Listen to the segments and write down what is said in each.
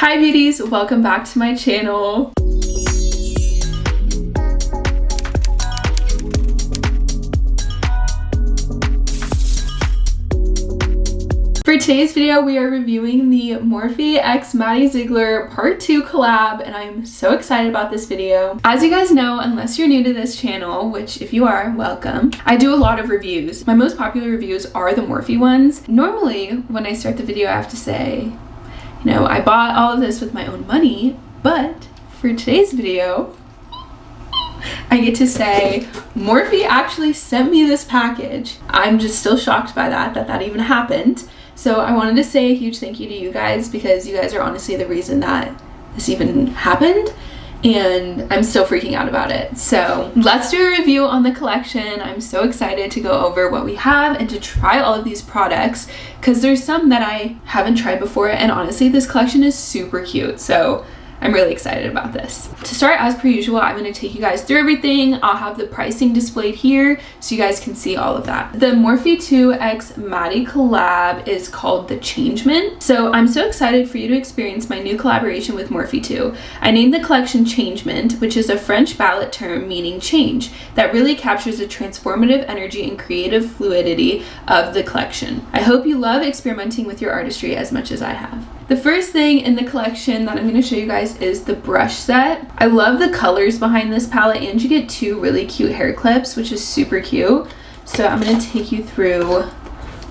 Hi beauties, welcome back to my channel. For today's video, we are reviewing the Morphe x Maddie Ziegler Part 2 collab, and I'm so excited about this video. As you guys know, unless you're new to this channel, which if you are, welcome, I do a lot of reviews. My most popular reviews are the Morphe ones. Normally, when I start the video, I have to say, you know, I bought all of this with my own money, but for today's video, I get to say Morphe actually sent me this package. I'm just still shocked by that even happened. So I wanted to say a huge thank you to you guys because you guys are honestly the reason that this even happened, and I'm still freaking out about it. So let's do a review on the collection. I'm so excited to go over what we have and to try all of these products because there's some that I haven't tried before, and honestly this collection is super cute. So I'm really excited about this. To start, as per usual, I'm going to take you guys through everything. I'll have the pricing displayed here so you guys can see all of that. The Morphe 2 x Maddie collab is called the Changement. So I'm so excited for you to experience my new collaboration with Morphe 2. I named the collection Changement, which is a French ballad term meaning change that really captures the transformative energy and creative fluidity of the collection. I hope you love experimenting with your artistry as much as I have. The first thing in the collection that I'm going to show you guys is the brush set. I love the colors behind this palette, and you get two really cute hair clips, which is super cute. So I'm going to take you through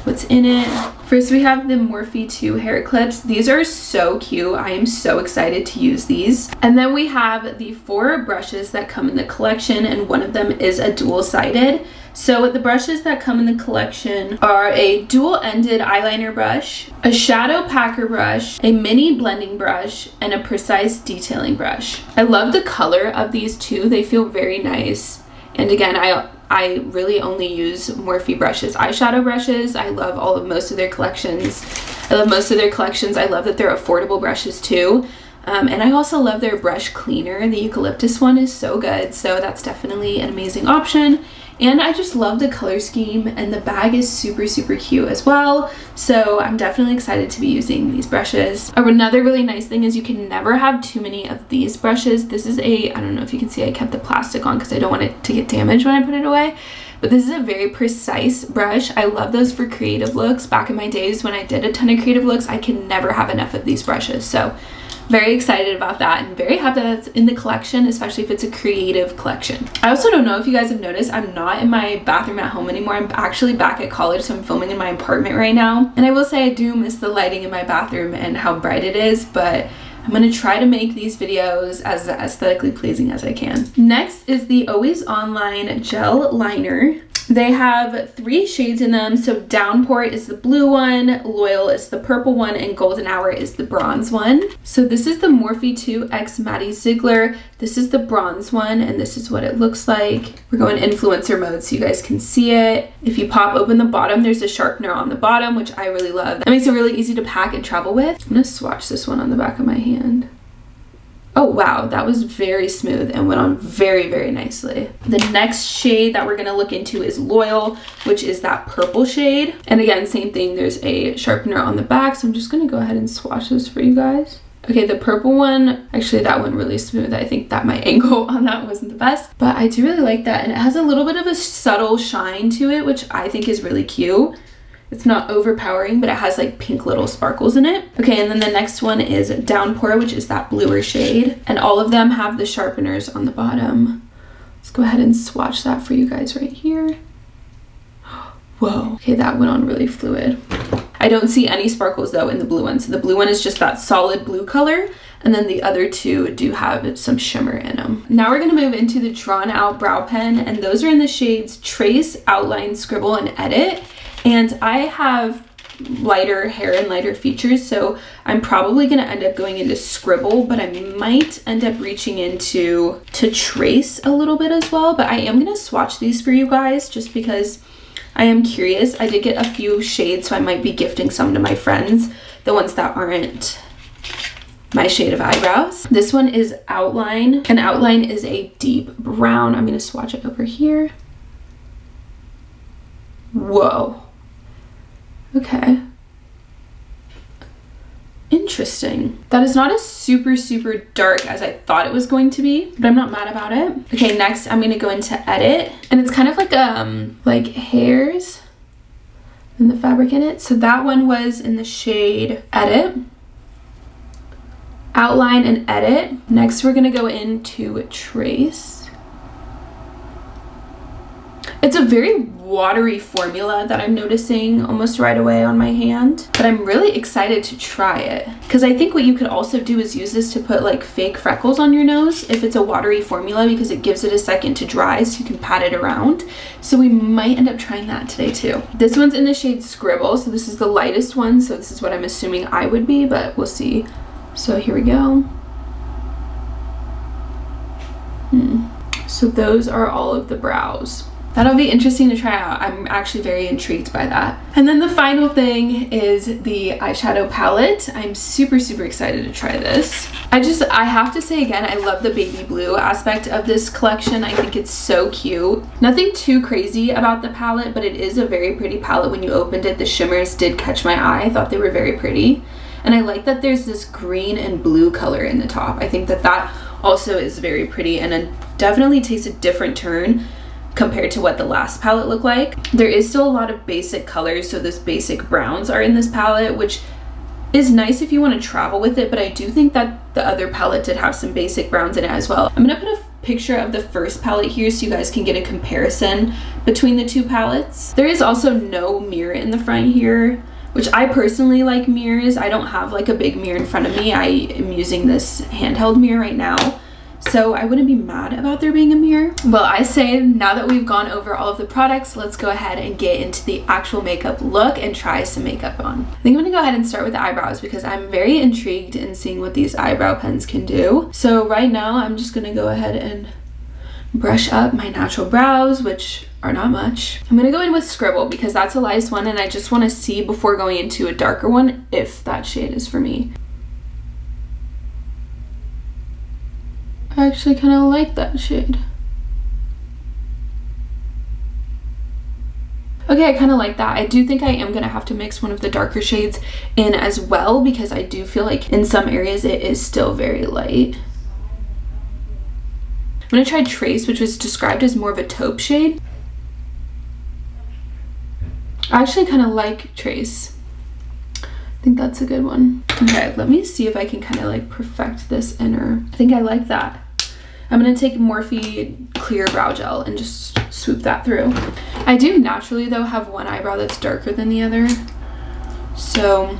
what's in it. First, we have the Morphe 2 hair clips. These are so cute. I am so excited to use these. And then we have the 4 brushes that come in the collection, and one of them is a dual-sided. So the brushes that come in the collection are a dual-ended eyeliner brush, a shadow packer brush, a mini blending brush, and a precise detailing brush. I love the color of these two. They feel very nice. And again, I really only use Morphe brushes, eyeshadow brushes. I love most of their collections. I love that they're affordable brushes too. And I also love their brush cleaner. The eucalyptus one is so good. So that's definitely an amazing option. And I just love the color scheme, and the bag is super cute as well. So I'm definitely excited to be using these brushes. Another really nice thing is you can never have too many of these brushes. This is I don't know if you can see, I kept the plastic on because I don't want it to get damaged when I put it away. But this is a very precise brush. I love those for creative looks. Back in my days when I did a ton of creative looks, I can never have enough of these brushes. So very excited about that, and very happy that it's in the collection, especially if it's a creative collection. I also don't know if you guys have noticed, I'm not in my bathroom at home anymore. I'm actually back at college, so I'm filming in my apartment right now. And I will say I do miss the lighting in my bathroom and how bright it is, but I'm going to try to make these videos as aesthetically pleasing as I can. Next is the Always Online Gel Liner. They have 3 shades in them. So Downpour is the blue one, Loyal is the purple one, and Golden Hour is the bronze one. So this is the Morphe 2 x Maddie Ziegler. This is the bronze one, and this is what it looks like. We're going influencer mode so you guys can see it. If you pop open the bottom, there's a sharpener on the bottom, which I really love. That makes it really easy to pack and travel with. I'm gonna swatch this one on the back of my hand. Oh wow, that was very smooth and went on very nicely. The next shade that we're gonna look into is Loyal, which is that purple shade. And again, same thing, there's a sharpener on the back, so I'm just gonna go ahead and swatch this for you guys. Okay, the purple one, actually that went really smooth. I think that my angle on that wasn't the best, but I do really like that. And it has a little bit of a subtle shine to it, which I think is really cute. It's not overpowering, but it has like pink little sparkles in it. Okay, and then the next one is Downpour, which is that bluer shade. And all of them have the sharpeners on the bottom. Let's go ahead and swatch that for you guys right here. Whoa, okay, that went on really fluid. I don't see any sparkles though in the blue one. So the blue one is just that solid blue color. And then the other two do have some shimmer in them. Now we're gonna move into the Drawn Out Brow Pen, and those are in the shades Trace, Outline, Scribble, and Edit. And I have lighter hair and lighter features, so I'm probably gonna end up going into Scribble, but I might end up reaching into Trace a little bit as well. But I am gonna swatch these for you guys just because I am curious. I did get a few shades, so I might be gifting some to my friends, the ones that aren't my shade of eyebrows. This one is Outline, and Outline is a deep brown. I'm gonna swatch it over here. Whoa. Okay. Okay, that went on really fluid. I don't see any sparkles though in the blue one. So the blue one is just that solid blue color. And then the other two do have some shimmer in them. Now we're gonna move into the Drawn Out Brow Pen, and those are in the shades Trace, Outline, Scribble, and Edit. And all of them have the sharpeners on the bottom, which I really love. That makes it really easy to pack and travel with. I'm gonna swatch this one on the back of my hand. Oh wow, that was very smooth and went on very nicely. The next shade that we're gonna look into is Loyal, which is that purple shade. And again, same thing, there's a sharpener on the back, so I'm just gonna go ahead and swatch this for you guys. Okay, the purple one, actually that went really smooth. I think that my angle on that wasn't the best, but I Interesting. That is not as super dark as I thought it was going to be, but I'm not mad about it. Okay, next I'm gonna go into Edit, and it's kind of like hairs and the fabric in it. So that one was in the shade Edit. Outline and Edit. Next we're gonna go into Trace. It's a very watery formula that I'm noticing almost right away on my hand, but I'm really excited to try it because I think what you could also do is use this to put like fake freckles on your nose if it's a watery formula, because it gives it a second to dry so you can pat it around. So we might end up trying that today too. This one's in the shade Scribble, so this is the lightest one, so this is what I'm assuming I would be, but we'll see. So here we go. So those are all of the brows. That'll be interesting to try out. I'm actually very intrigued by that. And then the final thing is the eyeshadow palette. I'm super excited to try this. I have to say again, I love the baby blue aspect of this collection. I think it's so cute. Nothing too crazy about the palette, but it is a very pretty palette. When you opened it, the shimmers did catch my eye. I thought they were very pretty. And I like that there's this green and blue color in the top. I think that that also is very pretty, and it definitely takes a different turn compared to what the last palette looked like. There is still a lot of basic colors, so those basic browns are in this palette, which is nice if you want to travel with it, but I do think that the other palette did have some basic browns in it as well. I'm gonna put a picture of the first palette here so you guys can get a comparison between the two palettes. There is also no mirror in the front here, which I personally like mirrors. I don't have like a big mirror in front of me. I am using this handheld mirror right now, so I wouldn't be mad about there being a mirror. Well, I say now that we've gone over all of the products, let's go ahead and get into the actual makeup look and try some makeup on. I think I'm gonna go ahead and start with the eyebrows because I'm very intrigued in seeing what these eyebrow pens can do. So right now I'm just gonna go ahead and brush up my natural brows, which are not much. I'm gonna go in with Scribble because that's the lightest one, and I just wanna see before going into a darker one if that shade is for me. I actually kind of like that shade. Okay, I kind of like that. I do think I am gonna have to mix one of the darker shades in as well because I do feel like in some areas it is still very light. I'm gonna try Trace, which was described as more of a taupe shade. I actually kind of like Trace. I think that's a good one. Okay, let me see if I can kind of like perfect this inner. I think I like that. I'm gonna take Morphe clear brow gel and just swoop that through. I do naturally though have one eyebrow that's darker than the other, so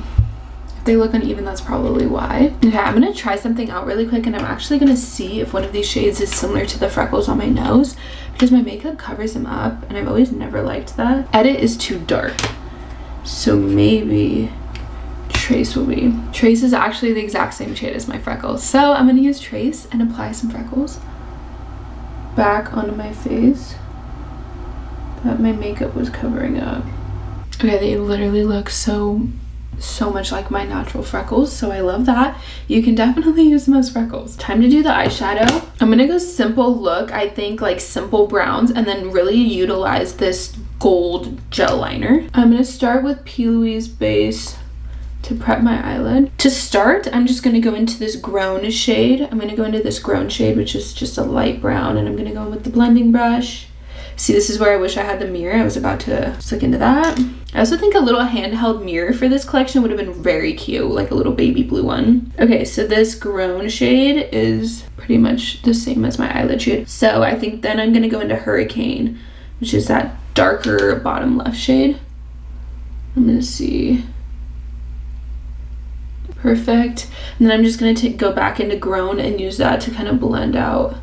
if they look uneven, that's probably why. Okay, I'm gonna try something out really quick, and I'm actually gonna see if one of these shades is similar to the freckles on my nose because my makeup covers them up, and I've always never liked that. Edit is too dark, so maybe Trace will be. Trace is actually the exact same shade as my freckles, so I'm gonna use Trace and apply some freckles back onto my face that my makeup was covering up. Okay, they literally look so much like my natural freckles, so I love that. You can definitely use them as freckles. Time to do the eyeshadow. I'm gonna go simple look, I think like simple browns, and then really utilize this gold gel liner. I'm gonna start with P. Louise Base to prep my eyelid. To start, I'm just gonna go into this Grown shade. I'm gonna go into this Grown shade, which is just a light brown, and I'm gonna go in with the blending brush. See, this is where I wish I had the mirror. I was about to stick into that. I also think a little handheld mirror for this collection would have been very cute, like a little baby blue one. Okay, so this Grown shade is pretty much the same as my eyelid shade. So I think then I'm gonna go into Hurricane, which is that darker bottom left shade. I'm gonna see. Perfect. And then I'm just gonna go back into Grown and use that to kind of blend out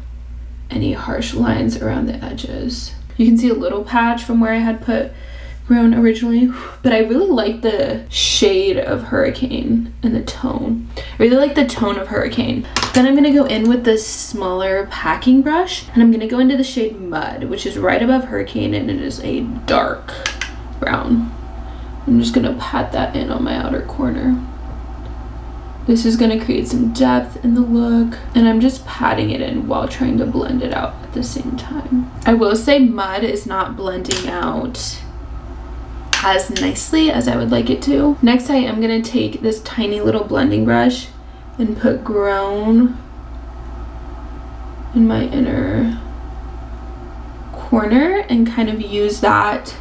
any harsh lines around the edges. You can see a little patch from where I had put Grown originally, but I really like the shade of Hurricane and the tone. I really like the tone of Hurricane. Then I'm gonna go in with this smaller packing brush, and I'm gonna go into the shade Mud, which is right above Hurricane, and it is a dark brown. I'm just gonna pat that in on my outer corner. This is gonna create some depth in the look, and I'm just patting it in while trying to blend it out at the same time. I will say Mud is not blending out as nicely as I would like it to. Next, I am gonna take this tiny little blending brush and put Grown in my inner corner and kind of use that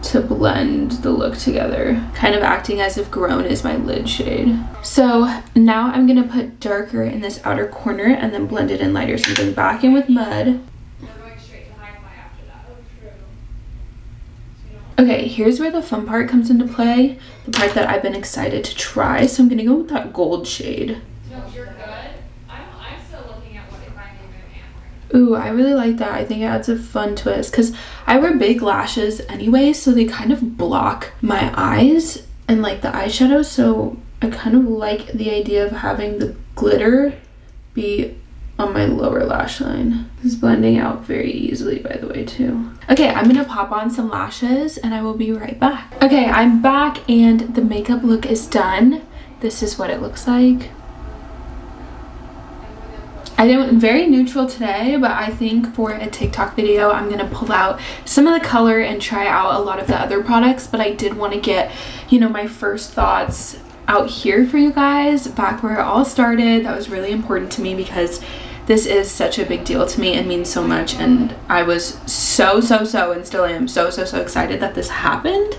to blend the look together, kind of acting as if Grown is my lid shade. So now I'm gonna put darker in this outer corner and then blend it in lighter. So I'm going back in with Mud. Okay, here's where the fun part comes into play, the part that I've been excited to try. So I'm gonna go with that gold shade. No, you're good. I'm still looking at what if I'm even amber. Ooh, I really like that. I think it adds a fun twist because I wear big lashes anyway, so they kind of block my eyes and like the eyeshadow. So I kind of like the idea of having the glitter be on my lower lash line. It's blending out very easily, by the way, too. Okay, I'm gonna pop on some lashes and I will be right back. Okay, I'm back and the makeup look is done. This is what it looks like. I did very neutral today, but I think for a TikTok video, I'm gonna pull out some of the color and try out a lot of the other products, but I did want to get, you know, my first thoughts out here for you guys, back where it all started. That was really important to me because this is such a big deal to me and means so much, and I was so and still am so excited that this happened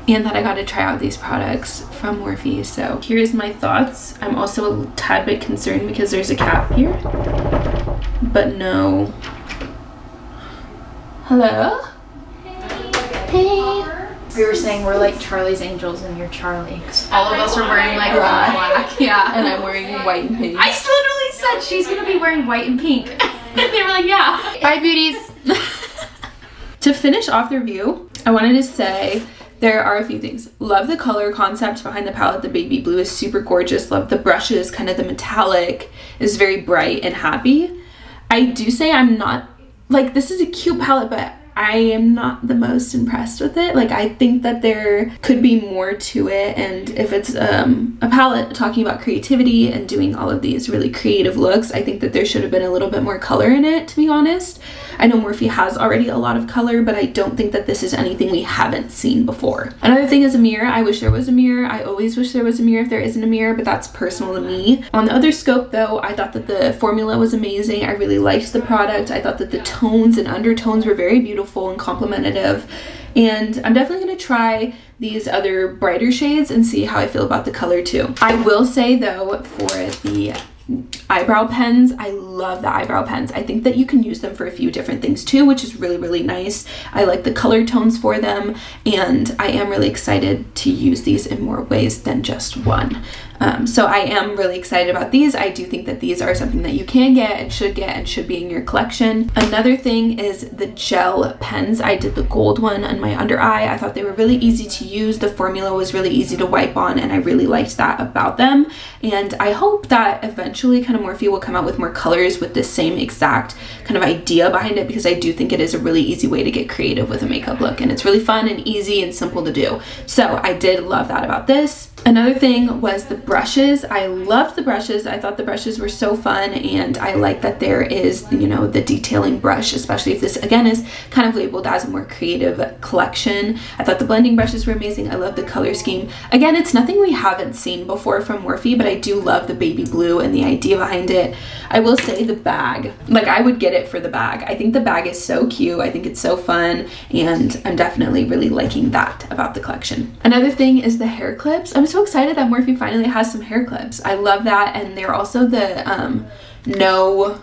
and that I got to try out these products from Morphe. So here's my thoughts. I'm also a tad bit concerned because there's a cap here, but no. Hello? Hey. We were saying we're like Charlie's Angels and you're Charlie. All of us are wearing like black. Yeah. And I'm wearing white and pink. I literally said she's gonna be wearing white and pink. And they were like, yeah. Bye, beauties. To finish off the review, I wanted to say there are a few things. Love the color concept behind the palette. The baby blue is super gorgeous. Love the brushes, kind of the metallic is very bright and happy. I do say I'm not, like, this is a cute palette, but I am not the most impressed with it. Like, I think that there could be more to it, and if it's a palette talking about creativity and doing all of these really creative looks, I think that there should have been a little bit more color in it, to be honest. I know Morphe has already a lot of color, but I don't think that this is anything we haven't seen before. Another thing is a mirror. I wish there was a mirror. I always wish there was a mirror if there isn't a mirror, but that's personal to me. On the other scope though, I thought that the formula was amazing. I really liked the product. I thought that the tones and undertones were very beautiful and complementative. And I'm definitely going to try these other brighter shades and see how I feel about the color too. I will say though, for the eyebrow pens, I love the eyebrow pens. I think that you can use them for a few different things too, which is really nice. I like the color tones for them, and I am really excited to use these in more ways than just one. So I am really excited about these. I do think that these are something that you can get and should be in your collection. Another thing is the gel pens. I did the gold one on my under eye. I thought they were really easy to use. The formula was really easy to wipe on, and I really liked that about them. And I hope that eventually kind of Morphe will come out with more colors with the same exact kind of idea behind it, because I do think it is a really easy way to get creative with a makeup look, and it's really fun and easy and simple to do. So I did love that about this. Another thing was the brushes. I loved the brushes. I thought the brushes were so fun, and I like that there is, you know, the detailing brush, especially if this again is kind of labeled as a more creative collection. I thought the blending brushes were amazing. I love the color scheme. Again, it's nothing we haven't seen before from Morphe, but I do love the baby blue and the idea behind it. I will say the bag, like, I would get it for the bag. I think the bag is so cute. I think it's so fun, and I'm definitely really liking that about the collection. Another thing is the hair clips. I'm so excited that Morphe finally has some hair clips. I love that, and they're also the no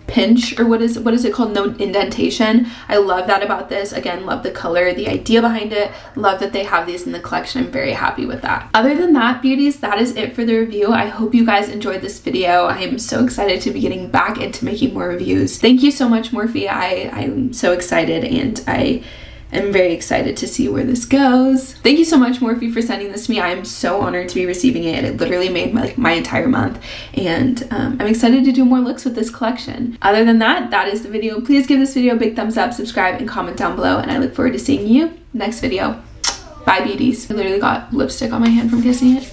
pinch, or what is it called, no indentation. I love that about this. Again, love the color, the idea behind it. Love that they have these in the collection. I'm very happy with that. Other than that, beauties, that is it for the review. I hope you guys enjoyed this video. I am so excited to be getting back into making more reviews. Thank you so much, Morphe. I'm so excited, and I'm very excited to see where this goes. Thank you so much, Morphe, for sending this to me. I am so honored to be receiving it. It literally made my entire month, and I'm excited to do more looks with this collection. Other than that, that is the video. Please give this video a big thumbs up, subscribe, and comment down below, and I look forward to seeing you next video. Bye, beauties. I literally got lipstick on my hand from kissing it.